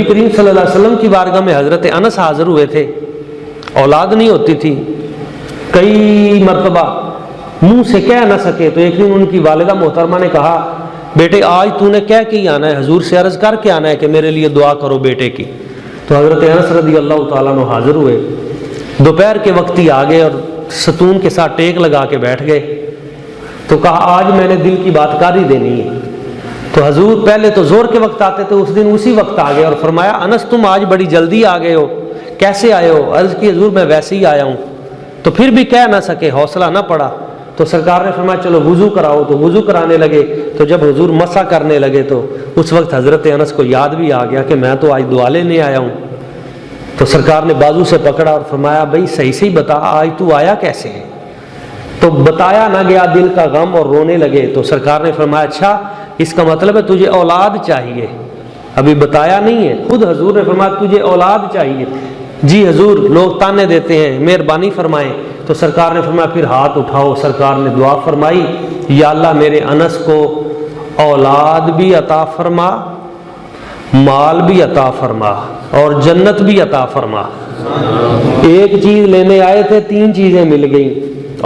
نبی کریم صلی اللہ علیہ وسلم کی بارگاہ میں حضرت انس حاضر ہوئے تھے، اولاد نہیں ہوتی تھی، کئی مرتبہ منہ سے کہہ نہ سکے، تو ایک دن ان کی والدہ محترمہ نے کہا بیٹے آج تو نے کہہ کے ہی آنا ہے، حضور سے عرض کر کے آنا ہے کہ میرے لیے دعا کرو بیٹے کی۔ تو حضرت انس رضی اللہ تعالیٰ عنہ حاضر ہوئے، دوپہر کے وقت ہی آ گئے اور ستون کے ساتھ ٹیک لگا کے بیٹھ گئے، تو کہا آج میں نے دل کی بات کر ہی دینی ہے۔ تو حضور پہلے تو زور کے وقت آتے تھے، اس دن اسی وقت آ گئے اور فرمایا انس تم آج بڑی جلدی آ گئے ہو، کیسے آئے ہو؟ عرض کی حضور میں ویسے ہی آیا ہوں۔ تو پھر بھی کہہ نہ سکے، حوصلہ نہ پڑا، تو سرکار نے فرمایا چلو وضو کراؤ، تو وضو کرانے لگے۔ تو جب حضور مسح کرنے لگے تو اس وقت حضرت انس کو یاد بھی آ گیا کہ میں تو آج دعا لینے آیا ہوں۔ تو سرکار نے بازو سے پکڑا اور فرمایا بھائی صحیح سے بتا آج تو آیا کیسے ہے؟ تو بتایا نہ گیا، دل کا غم اور رونے لگے۔ تو سرکار نے فرمایا اچھا اس کا مطلب ہے تجھے اولاد چاہیے، ابھی بتایا نہیں ہے۔ خود حضور نے فرمایا تجھے اولاد چاہیے؟ جی حضور، لوگ تانے دیتے ہیں، مہربانی فرمائیں۔ تو سرکار نے فرمایا پھر ہاتھ اٹھاؤ۔ سرکار نے دعا فرمائی یا اللہ میرے انس کو اولاد بھی عطا فرما، مال بھی عطا فرما اور جنت بھی عطا فرما۔ ایک چیز لینے آئے تھے، تین چیزیں مل گئیں،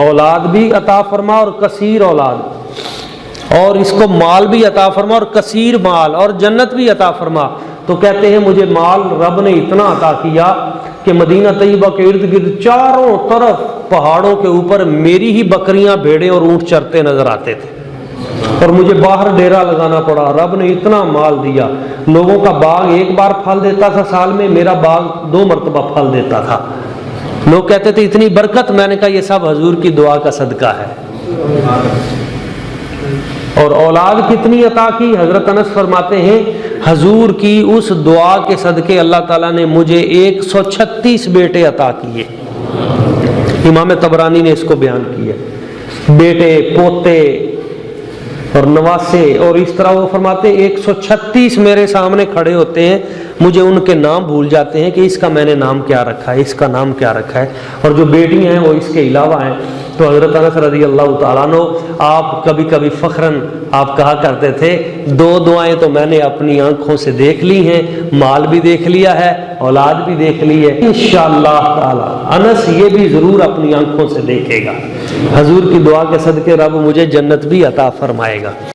اولاد بھی عطا فرما اور کثیر اولاد، اور اس کو مال بھی عطا فرما اور کثیر مال، اور جنت بھی عطا فرما۔ تو کہتے ہیں مجھے مال رب نے اتنا عطا کیا کہ مدینہ طیبہ کے ارد گرد چاروں طرف پہاڑوں کے اوپر میری ہی بکریاں، بھیڑیں اور اونٹ چرتے نظر آتے تھے، اور مجھے باہر ڈیرا لگانا پڑا۔ رب نے اتنا مال دیا، لوگوں کا باغ ایک بار پھل دیتا تھا سال میں، میرا باغ 2 مرتبہ پھل دیتا تھا۔ لوگ کہتے تھے اتنی برکت، میں نے کہا یہ سب حضور کی دعا کا صدقہ ہے۔ اور اولاد کتنی عطا کی؟ حضرت انس فرماتے ہیں حضور کی اس دعا کے صدقے اللہ تعالیٰ نے مجھے 136 بیٹے عطا کیے۔ امام طبرانی نے اس کو بیان کیا، بیٹے، پوتے اور نواسے، اور اس طرح وہ فرماتے 136 میرے سامنے کھڑے ہوتے ہیں، مجھے ان کے نام بھول جاتے ہیں کہ اس کا میں نے نام کیا رکھا ہے، اس کا نام کیا رکھا ہے، اور جو بیٹیاں ہیں وہ اس کے علاوہ ہیں۔ تو حضرت انس رضی اللہ تعالیٰ عنہ آپ کبھی کبھی فخراً آپ کہا کرتے تھے 2 دعائیں تو میں نے اپنی آنکھوں سے دیکھ لی ہیں، مال بھی دیکھ لیا ہے، اولاد بھی دیکھ لی ہے، انشاءاللہ تعالی انس یہ بھی ضرور اپنی آنکھوں سے دیکھے گا۔ حضور کی دعا کے صدقے رب مجھے جنت بھی عطا فرمائے گا۔